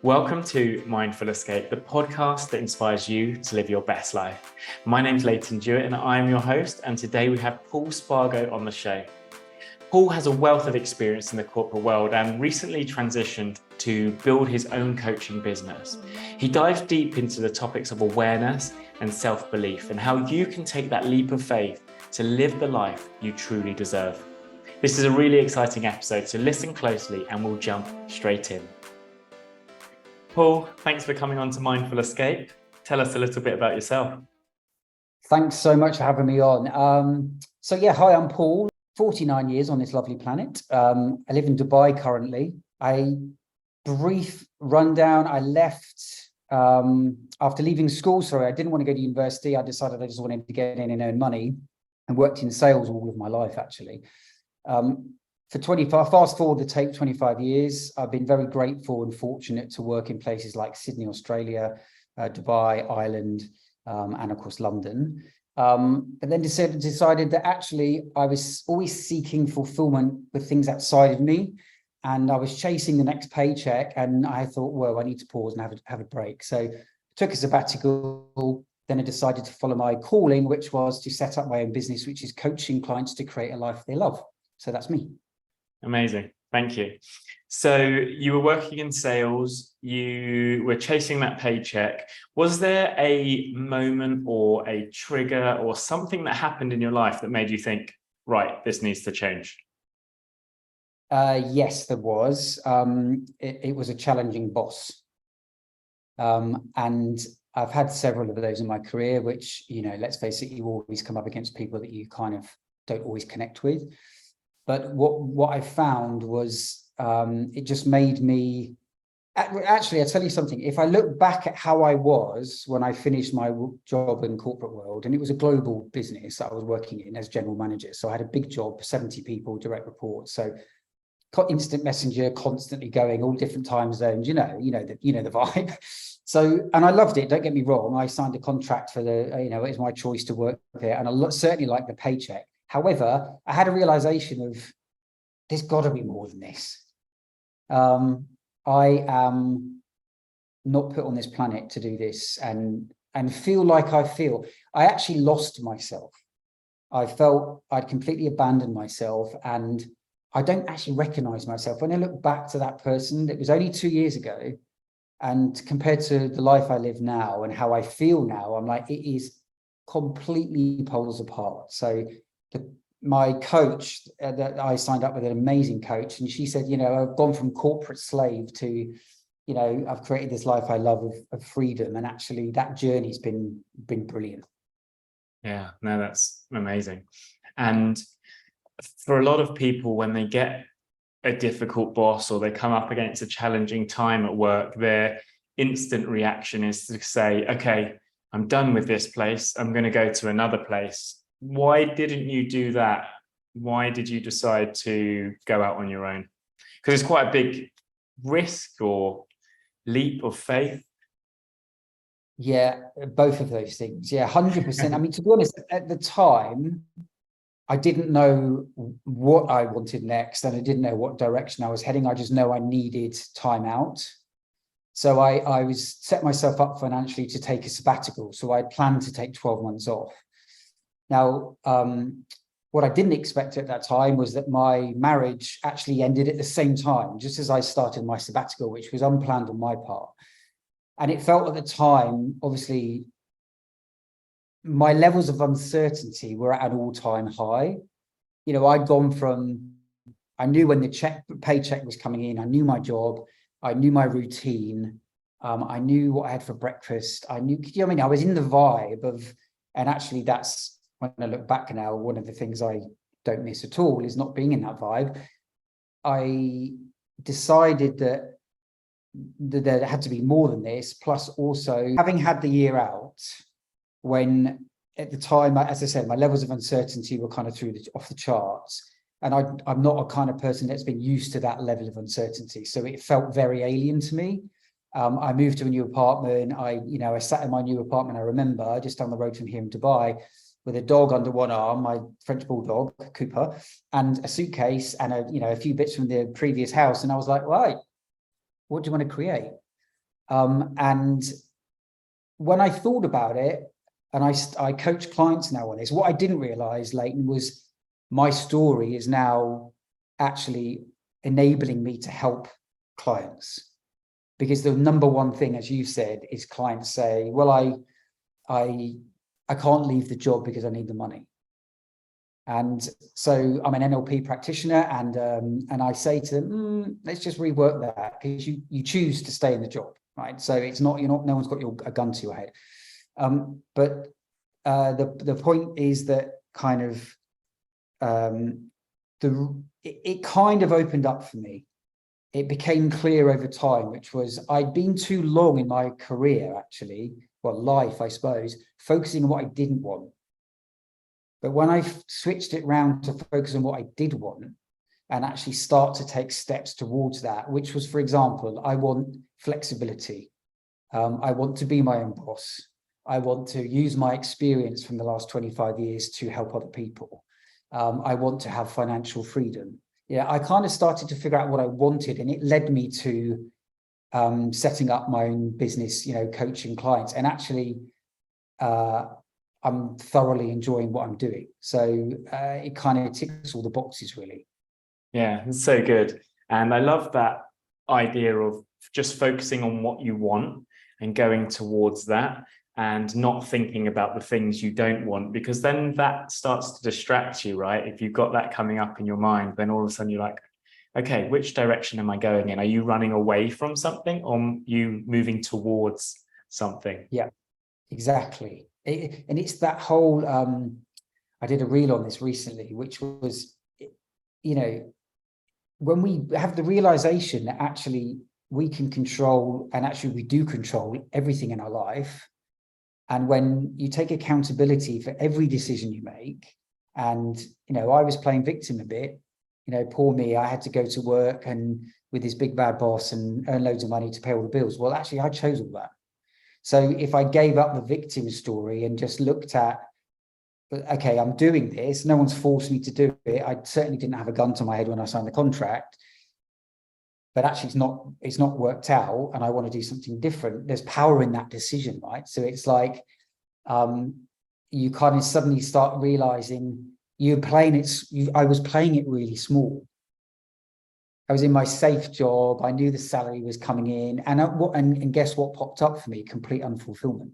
Welcome to Mindful Escape, the podcast that inspires you to live your best life. My name's Leighton Jewett and I'm your host, and today we have Paul Spargo on the show. Paul has a wealth of experience in the corporate world and recently transitioned to build his own coaching business. He dives deep into the topics of awareness and self-belief and how you can take that leap of faith to live the life you truly deserve. This is a really exciting episode, so listen closely and we'll jump straight in. Paul, thanks for coming on to Mindful Escape. Tell us a little bit about yourself. Thanks so much for having me on. Hi, I'm Paul, 49 years on this lovely planet. I live in Dubai currently. Brief rundown, I left after leaving school. I didn't want to go to university. I decided I just wanted to get in and earn money, and worked in sales all of my life, actually. Fast forward the tape 25 years, I've been very grateful and fortunate to work in places like Sydney, Australia, Dubai, Ireland, and of course, London. But then decided that actually I was always seeking fulfillment with things outside of me. And I was chasing the next paycheck, and I thought, well, I need to pause and have a break. So took a sabbatical. Then I decided to follow my calling, which was to set up my own business, which is coaching clients to create a life they love. So that's me. Amazing. Thank you. So you were working in sales, you were chasing that paycheck. Was there a moment or a trigger or something that happened in your life that made you think, right, this needs to change? Yes, there was. It was a challenging boss. And I've had several of those in my career, which, let's face it, you always come up against people that you kind of don't always connect with. But what I found was it just made me, actually, I'll tell you something. If I look back at how I was when I finished my job in corporate world, and it was a global business that I was working in as general manager. So I had a big job, 70 people, direct reports. So instant messenger, constantly going, all different time zones, you know the vibe. So, and I loved it, don't get me wrong. I signed a contract for it was my choice to work there. And I certainly liked the paycheck. However, I had a realization of there's got to be more than this. I am not put on this planet to do this and feel like I feel. I actually lost myself. I felt I'd completely abandoned myself, and I don't actually recognize myself. When I look back to that person, it was only 2 years ago, and compared to the life I live now and how I feel now, I'm like, it is completely poles apart. So my coach that I signed up with, an amazing coach, and she said, I've gone from corporate slave to, I've created this life I love of freedom, and actually that journey's been brilliant. Yeah, no, that's amazing. And for a lot of people, when they get a difficult boss or they come up against a challenging time at work, their instant reaction is to say, okay, I'm done with this place. I'm going to go to another place. Why didn't you do that? Why did you decide to go out on your own? Because it's quite a big risk or leap of faith. Yeah, both of those things. Yeah, 100%. I mean, to be honest, at the time, I didn't know what I wanted next, and I didn't know what direction I was heading. I just know I needed time out. So I was set myself up financially to take a sabbatical. So I planned to take 12 months off. Now, what I didn't expect at that time was that my marriage actually ended at the same time, just as I started my sabbatical, which was unplanned on my part. And it felt at the time, obviously, my levels of uncertainty were at an all-time high. I'd gone from, I knew when the paycheck was coming in, I knew my job, I knew my routine, I knew what I had for breakfast, I knew, I was in the vibe of, and actually that's, when I look back now, one of the things I don't miss at all is not being in that vibe. I decided that there had to be more than this, plus also having had the year out, when at the time, as I said, my levels of uncertainty were kind of off the charts. And I'm not a kind of person that's been used to that level of uncertainty. So it felt very alien to me. I moved to a new apartment. I sat in my new apartment, I remember, just down the road from here in Dubai, with a dog under one arm, my French bulldog, Cooper, and a suitcase and a few bits from the previous house. And I was like, right, what do you want to create? And when I thought about it, and I coach clients now on this, what I didn't realize, Leighton, was my story is now actually enabling me to help clients. Because the number one thing, as you said, is clients say, well, I can't leave the job because I need the money. And so I'm an NLP practitioner, and I say to them, let's just rework that, because you choose to stay in the job, right? So it's not, no one's got a gun to your head. But the point is that kind of it kind of opened up for me. It became clear over time, which was I'd been too long in my career, actually, well, life, I suppose, focusing on what I didn't want. But when I switched it round to focus on what I did want and actually start to take steps towards that, which was, for example, I want flexibility. I want to be my own boss. I want to use my experience from the last 25 years to help other people. I want to have financial freedom. Yeah, I kind of started to figure out what I wanted, and it led me to setting up my own business, coaching clients. And actually, I'm thoroughly enjoying what I'm doing. So it kind of ticks all the boxes, really. Yeah, it's so good. And I love that idea of just focusing on what you want and going towards that, and not thinking about the things you don't want, because then that starts to distract you, right? If you've got that coming up in your mind, then all of a sudden you're like, okay, which direction am I going in? Are you running away from something, or you moving towards something? Yeah, exactly. And it's that whole, I did a reel on this recently, which was, when we have the realization that actually we can control, and actually we do control everything in our life. And when you take accountability for every decision you make, and, I was playing victim a bit, poor me, I had to go to work and with this big bad boss and earn loads of money to pay all the bills. Well, actually, I chose all that. So if I gave up the victim story and just looked at, okay, I'm doing this, no one's forced me to do it. I certainly didn't have a gun to my head when I signed the contract. But actually it's not worked out, and I want to do something different. There's power in that decision, right? So it's like you kind of suddenly start realizing I was playing it really small. I was in my safe job. I knew the salary was coming in, and guess what popped up for me? Complete unfulfillment.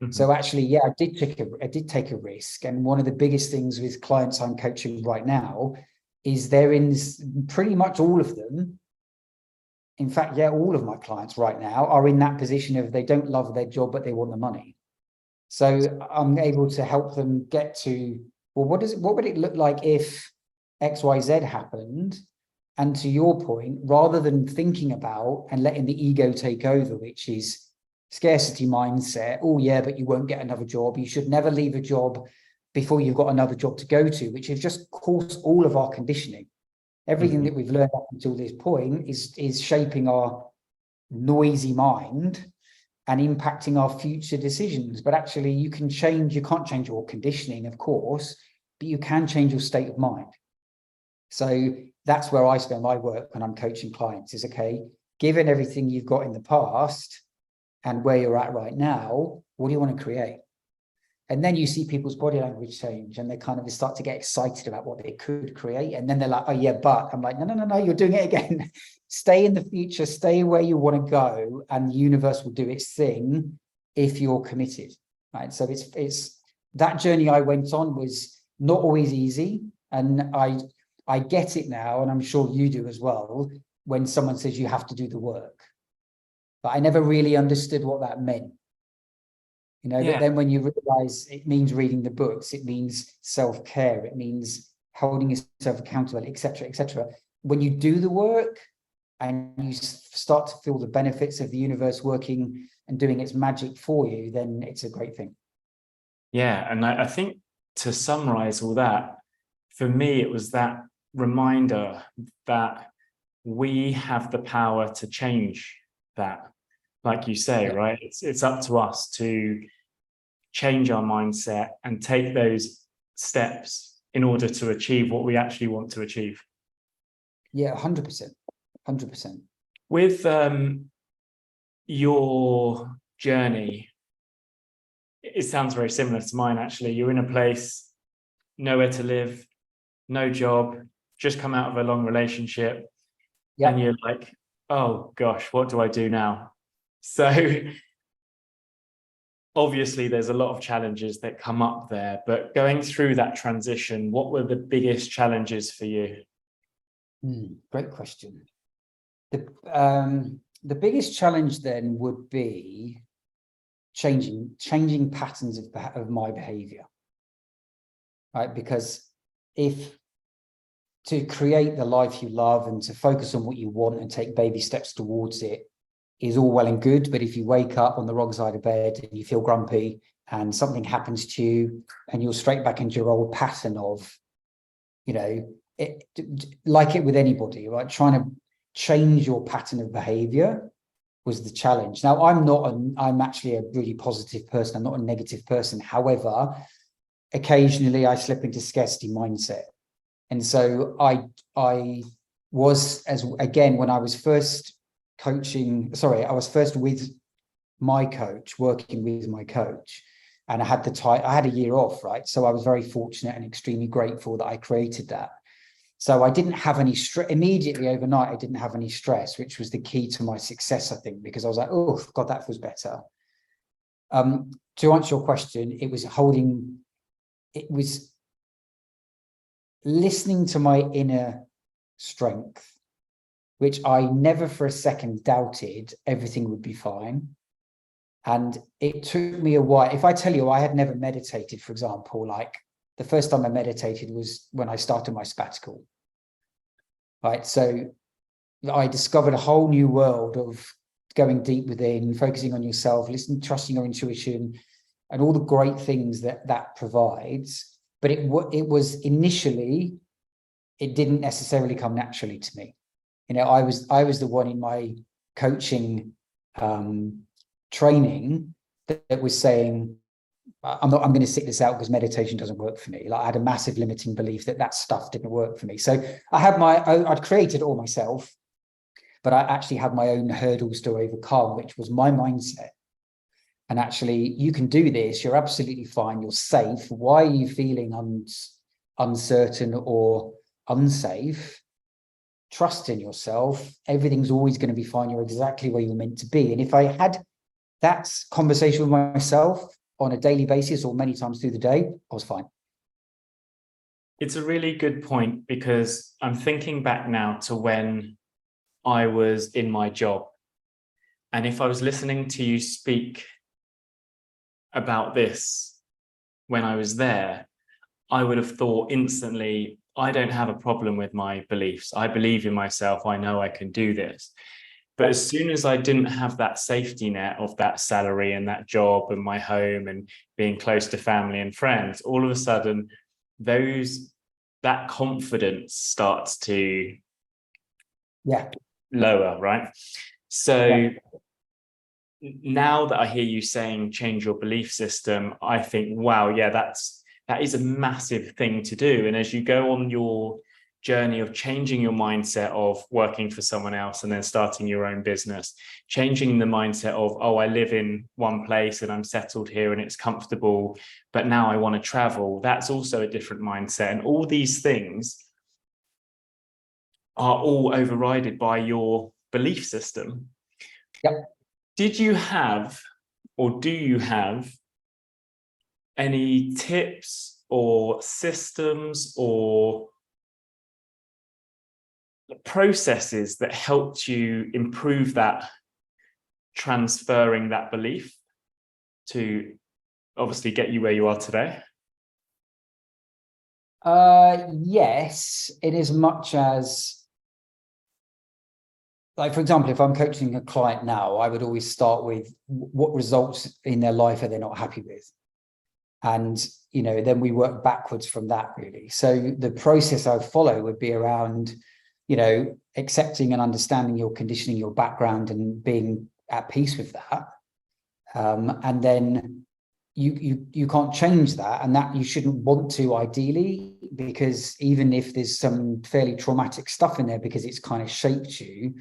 Mm-hmm. So actually, yeah, I did take a risk. And one of the biggest things with clients I'm coaching right now is they're in pretty much all of them. In fact, yeah, all of my clients right now are in that position of they don't love their job, but they want the money. So I'm able to help them get to, well, what would it look like if XYZ happened? And to your point, rather than thinking about and letting the ego take over, which is scarcity mindset, oh yeah, but you won't get another job. You should never leave a job before you've got another job to go to, which is just caused all of our conditioning. Everything that we've learned up until this point is shaping our noisy mind and impacting our future decisions. But actually, you can't change your conditioning, of course, but you can change your state of mind. So that's where I spend my work when I'm coaching clients is, okay, given everything you've got in the past and where you're at right now, what do you want to create? And then you see people's body language change, and they kind of start to get excited about what they could create. And then they're like, oh yeah, but I'm like, no, you're doing it again. Stay in the future, stay where you want to go, and the universe will do its thing if you're committed, right? So it's that journey I went on was not always easy. And I get it now, and I'm sure you do as well, when someone says you have to do the work. But I never really understood what that meant. But then when you realize it means reading the books, it means self-care, it means holding yourself accountable, etc., etc. When you do the work and you start to feel the benefits of the universe working and doing its magic for you, then it's a great thing. Yeah, and I think to summarize all that, for me, it was that reminder that we have the power to change that. Like you say, right? It's up to us to change our mindset and take those steps in order to achieve what we actually want to achieve. Yeah, 100%. 100%. With your journey, it sounds very similar to mine, actually. You're in a place, nowhere to live, no job, just come out of a long relationship, and you're like, oh gosh, what do I do now? So obviously there's a lot of challenges that come up there, but going through that transition, what were the biggest challenges for you? Great question. The biggest challenge then would be changing patterns of my behavior, right? Because if to create the life you love and to focus on what you want and take baby steps towards it is all well and good, but if you wake up on the wrong side of bed and you feel grumpy and something happens to you and you're straight back into your old pattern of, like it with anybody, right? Trying to change your pattern of behavior was the challenge. Now, I'm actually a really positive person. I'm not a negative person. However, occasionally I slip into scarcity mindset. And so I was, when I was first I was first with my coach, working with my coach, and I had a year off, right? So I was very fortunate and extremely grateful that I created that. So I didn't have any stress immediately overnight. I didn't have any stress, which was the key to my success, I think, because I was like, oh God, that feels better. To answer your question, it was listening to my inner strength, which I never for a second doubted everything would be fine. And it took me a while. If I tell you I had never meditated, for example, like the first time I meditated was when I started my sabbatical, right? So I discovered a whole new world of going deep within, focusing on yourself, listening, trusting your intuition, and all the great things that provides. But it was initially, it didn't necessarily come naturally to me. I was the one in my coaching training that was saying, I'm going to sit this out because meditation doesn't work for me. Like I had a massive limiting belief that stuff didn't work for me. So I'd created it all myself, but I actually had my own hurdles to overcome, which was my mindset. And actually, you can do this. You're absolutely fine. You're safe. Why are you feeling uncertain or unsafe? Trust in yourself. Everything's always going to be fine. You're exactly where you're meant to be. And if I had that conversation with myself on a daily basis or many times through the day, I was fine. It's a really good point, because I'm thinking back now to when I was in my job. And if I was listening to you speak about this when I was there, I would have thought instantly, I don't have a problem with my beliefs. I believe in myself. I know I can do this. But as soon as I didn't have that safety net of that salary and that job and my home and being close to family and friends, all of a sudden that confidence starts to lower, right? So now that I hear you saying change your belief system, I think, wow, yeah, that is a massive thing to do. And as you go on your journey of changing your mindset of working for someone else and then starting your own business, changing the mindset of, oh, I live in one place and I'm settled here and it's comfortable, but now I want to travel, that's also a different mindset. And all these things are all overridden by your belief system. Did you have, or do you have, any tips or systems or processes that helped you improve that, transferring that belief to obviously get you where you are today? Yes, in as much as, like, for example, if I'm coaching a client now, I would always start with what results in their life are they not happy with? And, then we work backwards from that, really. So the process I would follow would be around, accepting and understanding your conditioning, your background, and being at peace with that. And then you can't change that, and that you shouldn't want to, ideally, because even if there's some fairly traumatic stuff in there, because it's kind of shaped you,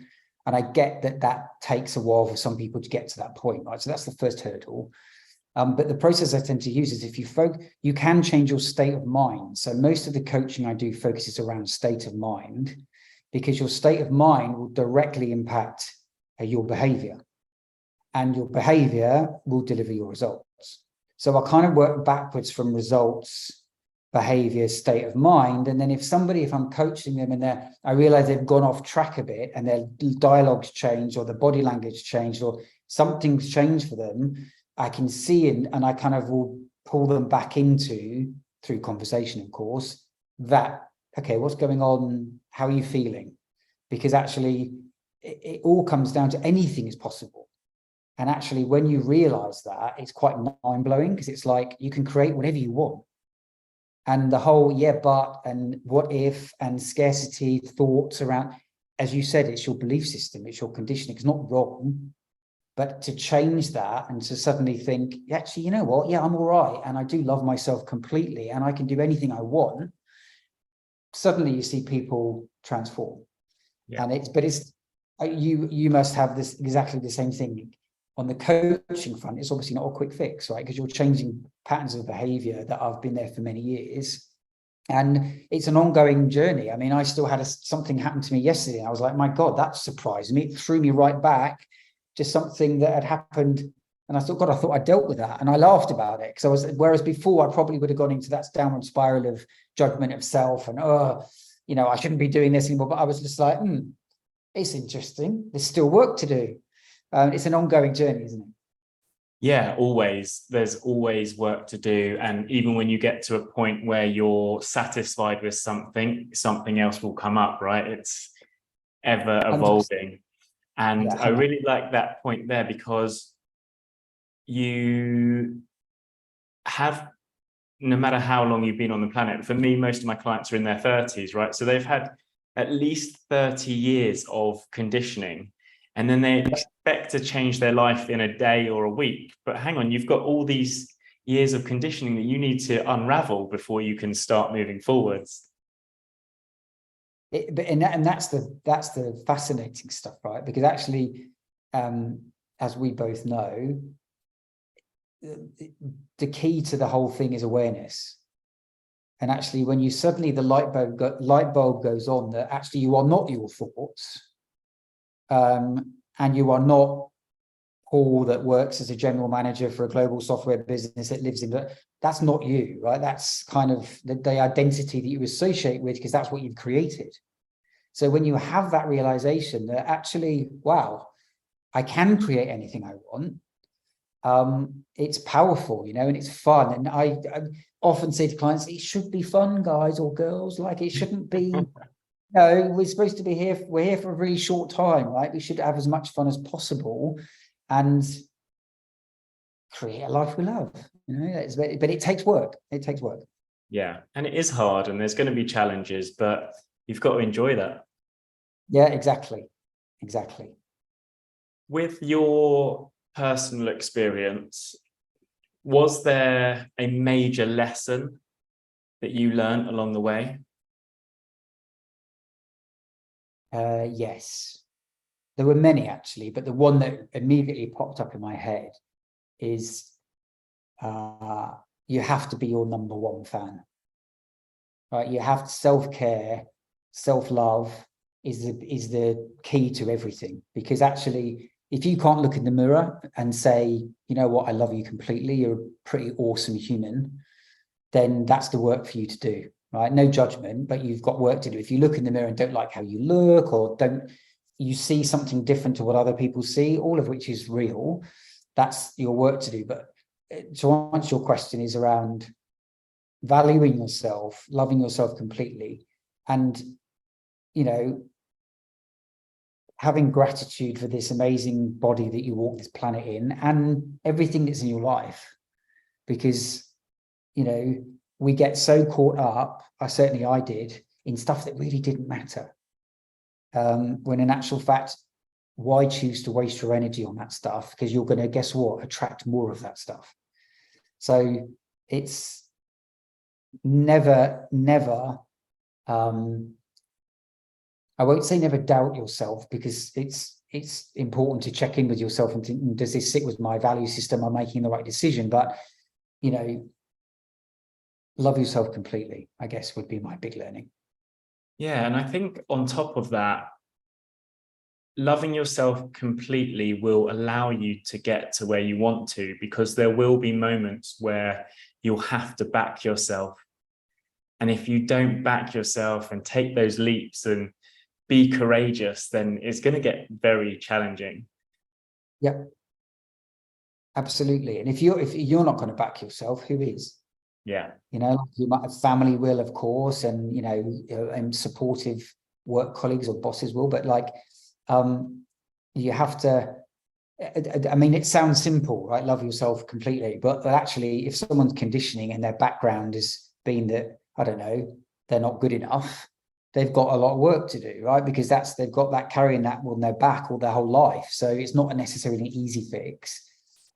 And I get that that takes a while for some people to get to that point, right? So that's the first hurdle. But the process I tend to use is if you can change your state of mind. So most of the coaching I do focuses around state of mind, because your state of mind will directly impact your behavior, and your behavior will deliver your results. So I kind of work backwards from results, behavior, state of mind. And then if I'm coaching them and I realize they've gone off track a bit and their dialogue's changed or the body language changed or something's changed for them, I can see and I kind of will pull them back into, through conversation, of course, that, okay, what's going on? How are you feeling? Because actually it all comes down to anything is possible. And actually, when you realize that, it's quite mind-blowing, because it's like you can create whatever you want. And the whole, yeah, but, and what if, and scarcity thoughts around, as you said, it's your belief system, it's your conditioning. It's not wrong. But to change that and to suddenly think, actually, you know what? Yeah, I'm all right. And I do love myself completely and I can do anything I want. Suddenly you see people transform. Yeah. And you must have this exactly the same thing on the coaching front. It's obviously not a quick fix, right? Because you're changing patterns of behavior that have been there for many years. And it's an ongoing journey. I mean, I still had something happen to me yesterday. And I was like, my God, that surprised me. It threw me right back. Just something that had happened, and I thought, God, I thought I dealt with that, and I laughed about it because whereas before I probably would have gone into that downward spiral of judgment of self and I shouldn't be doing this anymore. But I was just like, it's interesting. There's still work to do. It's an ongoing journey, isn't it? Yeah, always. There's always work to do, and even when you get to a point where you're satisfied with something else will come up, right? It's ever evolving. 100%. And yeah, I really like that point there, because you have, no matter how long you've been on the planet, for me, most of my clients are in their 30s, right? So they've had at least 30 years of conditioning, and then they expect to change their life in a day or a week. But hang on, you've got all these years of conditioning that you need to unravel before you can start moving forwards. And that's the fascinating stuff, right? Because actually, as we both know, the key to the whole thing is awareness. And actually, when you suddenly the light bulb goes on that actually you are not your thoughts, and you are not Paul that works as a general manager for a global software business that lives in that's not you, right? That's kind of the identity that you associate with, because that's what you've created. So when you have that realization that actually, wow, I can create anything I want, it's powerful, and it's fun. And I often say to clients, it should be fun, guys or girls. Like, it shouldn't be, we're supposed to be here. We're here for a really short time, right? We should have as much fun as possible and create a life we love. But it takes work. It takes work. Yeah, and it is hard, and there's going to be challenges, but you've got to enjoy that. Yeah, exactly. With your personal experience, was there a major lesson that you learned along the way? Yes. There were many, actually, but the one that immediately popped up in my head is you have to be your number one fan. Right? You have self-care, self-love is the key to everything. Because actually, if you can't look in the mirror and say, you know what, I love you completely, you're a pretty awesome human, then that's the work for you to do, right? No judgment, but you've got work to do. If you look in the mirror and don't like how you look, or you see something different to what other people see, all of which is real, that's your work to do. But to answer your question is around valuing yourself, loving yourself completely, and, having gratitude for this amazing body that you walk this planet in and everything that's in your life. Because, we get so caught up, I did, in stuff that really didn't matter. When in actual fact, why choose to waste your energy on that stuff? Because you're going to, guess what, attract more of that stuff. So it's never I won't say never doubt yourself, because it's important to check in with yourself and think, does this sit with my value system? Am I making the right decision? But, love yourself completely, I guess, would be my big learning. Yeah. And I think on top of that, loving yourself completely will allow you to get to where you want to, because there will be moments where you'll have to back yourself. And if you don't back yourself and take those leaps and be courageous, then it's going to get very challenging. Yep. Absolutely. And if you're not going to back yourself, who is? Yeah. You might have family will, of course, and and supportive work colleagues or bosses will, but you have to, I mean, it sounds simple, right? Love yourself completely. But actually, if someone's conditioning and their background has been that, I don't know, they're not good enough, they've got a lot of work to do, right? Because they've got that, carrying that on their back all their whole life. So it's not necessarily an easy fix.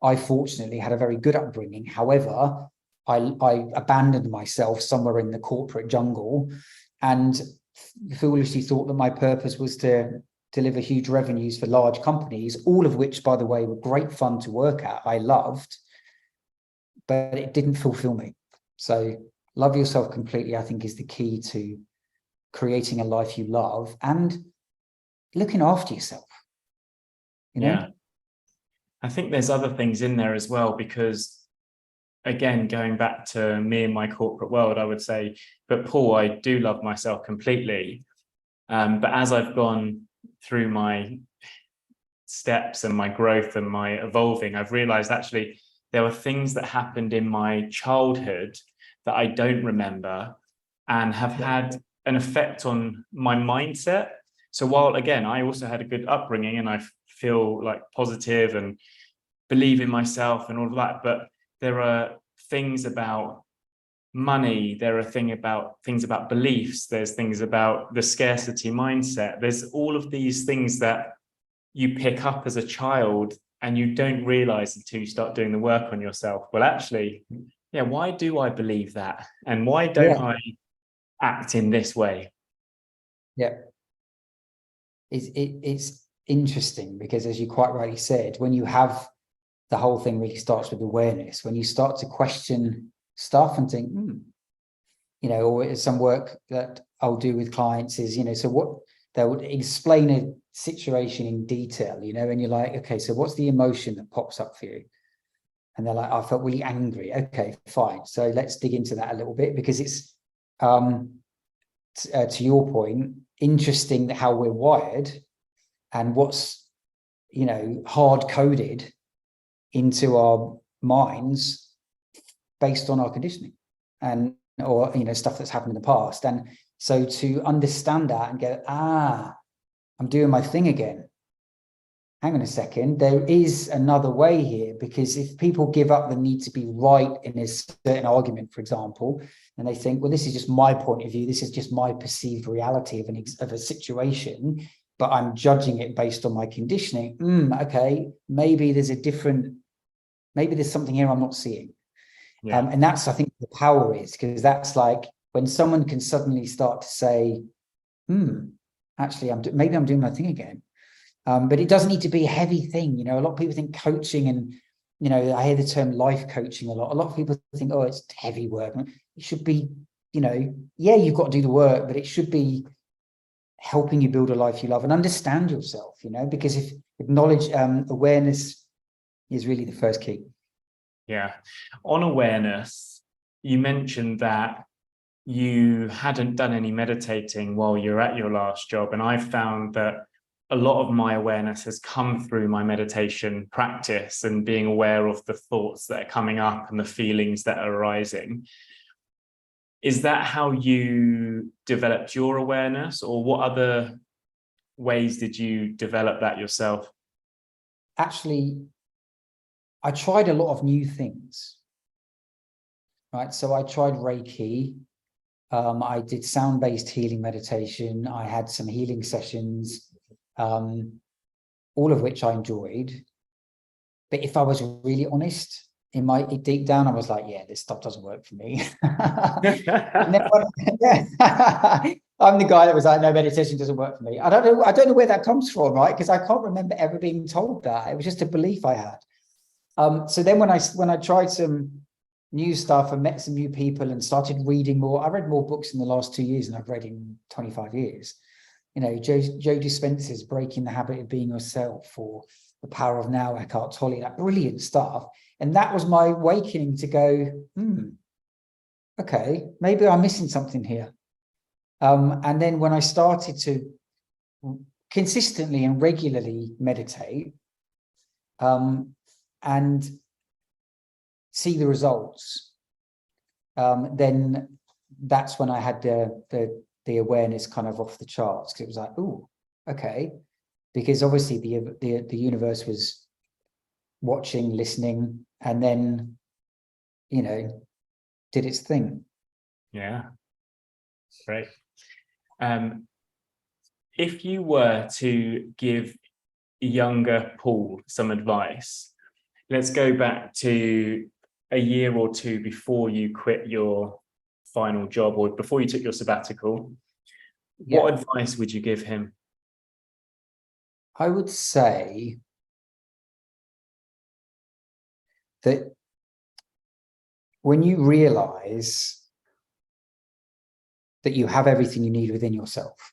I fortunately had a very good upbringing. However, I abandoned myself somewhere in the corporate jungle and foolishly thought that my purpose was to deliver huge revenues for large companies, all of which, by the way, were great fun to work at. I loved, but it didn't fulfill me. So love yourself completely, I think, is the key to creating a life you love and looking after yourself. Yeah. I think there's other things in there as well, because again, going back to me and my corporate world, I would say, but Paul, I do love myself completely. But as I've gone through my steps and my growth and my evolving, I've realized actually there were things that happened in my childhood that I don't remember and have had an effect on my mindset. So while, again, I also had a good upbringing and I feel like positive and believe in myself and all of that, but there are things about money, there are things about beliefs, there's things about the scarcity mindset, there's all of these things that you pick up as a child and you don't realize until you start doing the work on yourself. Well, actually, yeah, why do I believe that? And why don't I act in this way? Yeah. It's interesting because, as you quite rightly said, when you have the whole thing really starts with awareness, when you start to question stuff and think, or some work that I'll do with clients is, so what they would explain a situation in detail, and you're like, okay, so what's the emotion that pops up for you? And they're like, I felt really angry. Okay, fine. So let's dig into that a little bit, because it's, to your point, interesting how we're wired and what's, hard coded into our minds based on our conditioning or stuff that's happened in the past. And so to understand that and go, I'm doing my thing again. Hang on a second, there is another way here, because if people give up the need to be right in a certain argument, for example, and they think, well, this is just my point of view, this is just my perceived reality of a situation, but I'm judging it based on my conditioning. Okay, maybe there's something here I'm not seeing. Yeah. And that's, I think, the power is, because that's like when someone can suddenly start to say, actually, maybe I'm doing my thing again. But it doesn't need to be a heavy thing. A lot of people think coaching and, I hear the term life coaching a lot. A lot of people think, oh, it's heavy work. It should be, you've got to do the work, but it should be helping you build a life you love and understand yourself, because if awareness is really the first key. Yeah. On awareness, you mentioned that you hadn't done any meditating while you're at your last job. And I found that a lot of my awareness has come through my meditation practice and being aware of the thoughts that are coming up and the feelings that are arising. Is that how you developed your awareness, or what other ways did you develop that yourself? Actually, I tried a lot of new things, right? So I tried Reiki. I did sound-based healing meditation. I had some healing sessions, all of which I enjoyed. But if I was really honest, deep down, I was like, yeah, this stuff doesn't work for me. I'm the guy that was like, no, meditation doesn't work for me. I don't know where that comes from, right? Because I can't remember ever being told that. It was just a belief I had. So then when I tried some new stuff and met some new people and started reading more, I read more books in the last 2 years than I've read in 25 years. You know, Joe Dispenza's Breaking the Habit of Being Yourself, or The Power of Now, Eckhart Tolle, that brilliant stuff. And that was my awakening to go, okay, maybe I'm missing something here. And then when I started to consistently and regularly meditate, and see the results, then that's when I had the awareness kind of off the charts, because it was like, oh, okay, because obviously the universe was watching, listening, and then, you know, did its thing. Yeah, great. If you were to give younger Paul some advice, let's go back to a year or two before you quit your final job, or before you took your sabbatical. Yeah. What advice would you give him? I would say that when you realize that you have everything you need within yourself,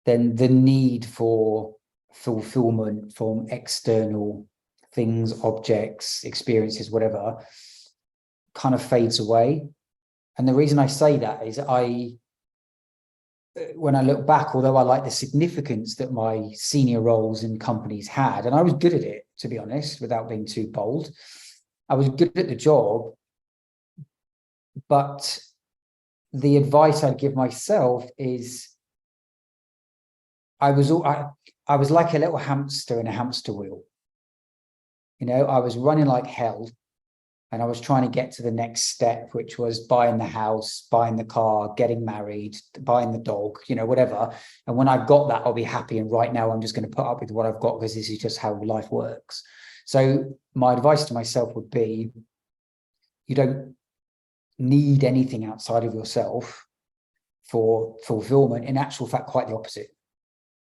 then the need for fulfillment from external things, objects, experiences, whatever, kind of fades away. And the reason I say that is when I look back, although I like the significance that my senior roles in companies had, and I was good at it, to be honest, without being too bold, I was good at the job, but the advice I'd give myself is I was like a little hamster in a hamster wheel. You know, I was running like hell, and I was trying to get to the next step, which was buying the house, buying the car, getting married, buying the dog, you know, whatever. And when I've got that, I'll be happy. And right now I'm just going to put up with what I've got, because this is just how life works. So my advice to myself would be, you don't need anything outside of yourself for fulfillment. In actual fact, quite the opposite.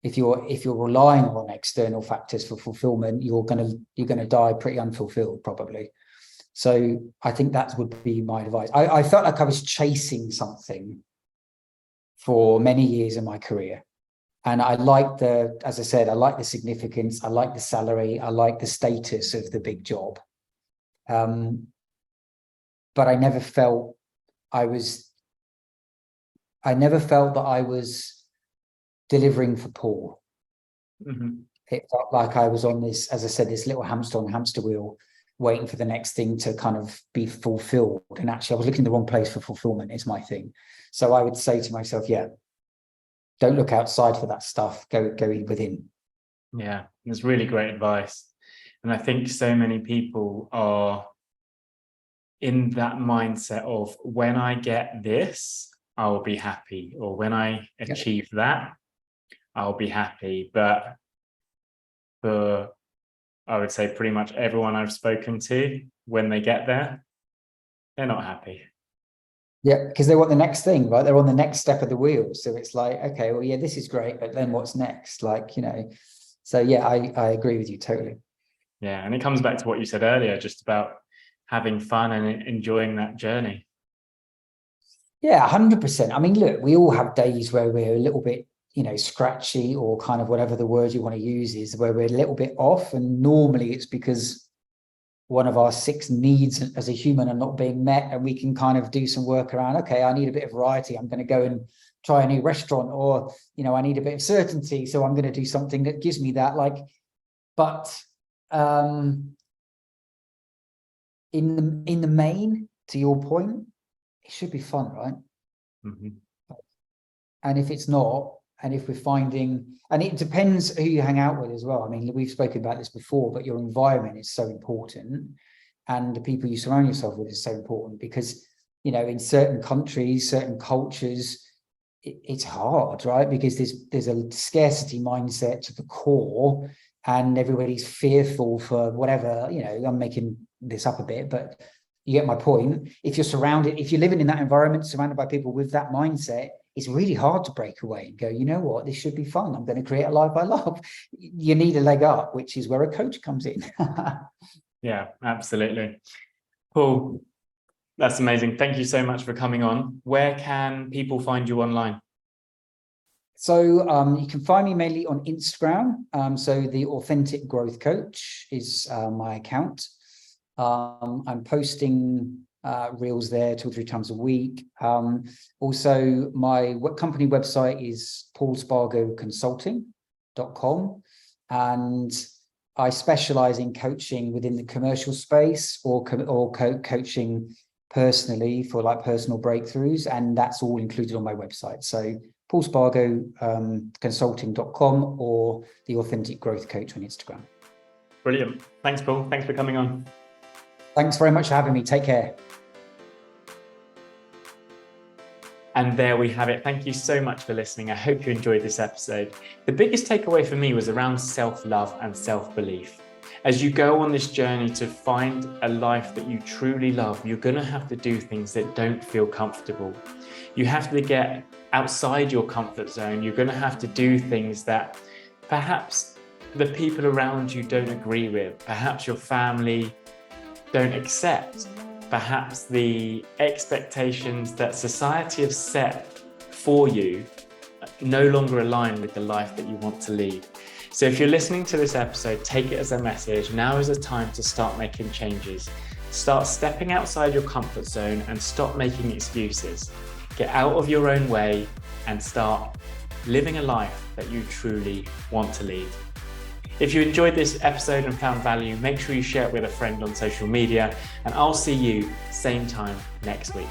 If you're relying on external factors for fulfillment, you're gonna die pretty unfulfilled, probably. So I think that would be my advice. I felt like I was chasing something for many years in my career. And I like as I said, I like the significance, I like the salary, I like the status of the big job. But I never felt that I was delivering for Paul. Mm-hmm. It felt like I was on this, as I said, this little hamster on the hamster wheel, waiting for the next thing to kind of be fulfilled. And actually, I was looking in the wrong place for fulfillment, is my thing. So I would say to myself, yeah, don't look outside for that stuff. Go within. Yeah, it's really great advice. And I think so many people are in that mindset of, when I get this, I'll be happy, or when I achieve that, I'll be happy. But for, I would say, pretty much everyone I've spoken to, when they get there, they're not happy. Yeah, because they want the next thing, right? They're on the next step of the wheel. So it's like, okay, well, yeah, this is great, but then what's next? Like, you know, so yeah, I agree with you totally. Yeah, and it comes back to what you said earlier, just about having fun and enjoying that journey. Yeah, 100%. I mean, look, we all have days where we're a little bit, you know, scratchy, or kind of whatever the word you want to use is, where we're a little bit off. And normally it's because one of our 6 needs as a human are not being met, and we can kind of do some work around, okay, I need a bit of variety. I'm going to go and try a new restaurant, or, you know, I need a bit of certainty. So I'm going to do something that gives me that, like, but in the main, to your point, it should be fun, right? Mm-hmm. And if it's not, and if we're finding, and it depends who you hang out with as well. I mean, we've spoken about this before, but your environment is so important, and the people you surround yourself with is so important, because, you know, in certain countries, certain cultures, it's hard, right? Because there's a scarcity mindset to the core, and everybody's fearful for whatever, you know, I'm making this up a bit, but you get my point. If you're living in that environment, surrounded by people with that mindset, it's really hard to break away and go, you know what, this should be fun. I'm going to create a life I love. You need a leg up, which is where a coach comes in. Yeah, absolutely. Paul, that's amazing. Thank you so much for coming on. Where can people find you online? So you can find me mainly on Instagram. So the Authentic Growth Coach is my account. I'm posting reels there 2 or 3 times a week. Also, my company website is paulspargoconsulting.com, and I specialize in coaching within the commercial space or coaching personally for like personal breakthroughs, and that's all included on my website. So paulspargoconsulting.com or the Authentic Growth Coach on Instagram. Brilliant. Thanks, Paul. Thanks for coming on. Thanks very much for having me. Take care. And there we have it. Thank you so much for listening. I hope you enjoyed this episode. The biggest takeaway for me was around self-love and self-belief. As you go on this journey to find a life that you truly love, you're going to have to do things that don't feel comfortable. You have to get outside your comfort zone. You're going to have to do things that perhaps the people around you don't agree with. Perhaps your family don't accept. Perhaps the expectations that society has set for you no longer align with the life that you want to lead. So if you're listening to this episode, take it as a message. Now is the time to start making changes. Start stepping outside your comfort zone and stop making excuses. Get out of your own way and start living a life that you truly want to lead. If you enjoyed this episode and found value, make sure you share it with a friend on social media, and I'll see you same time next week.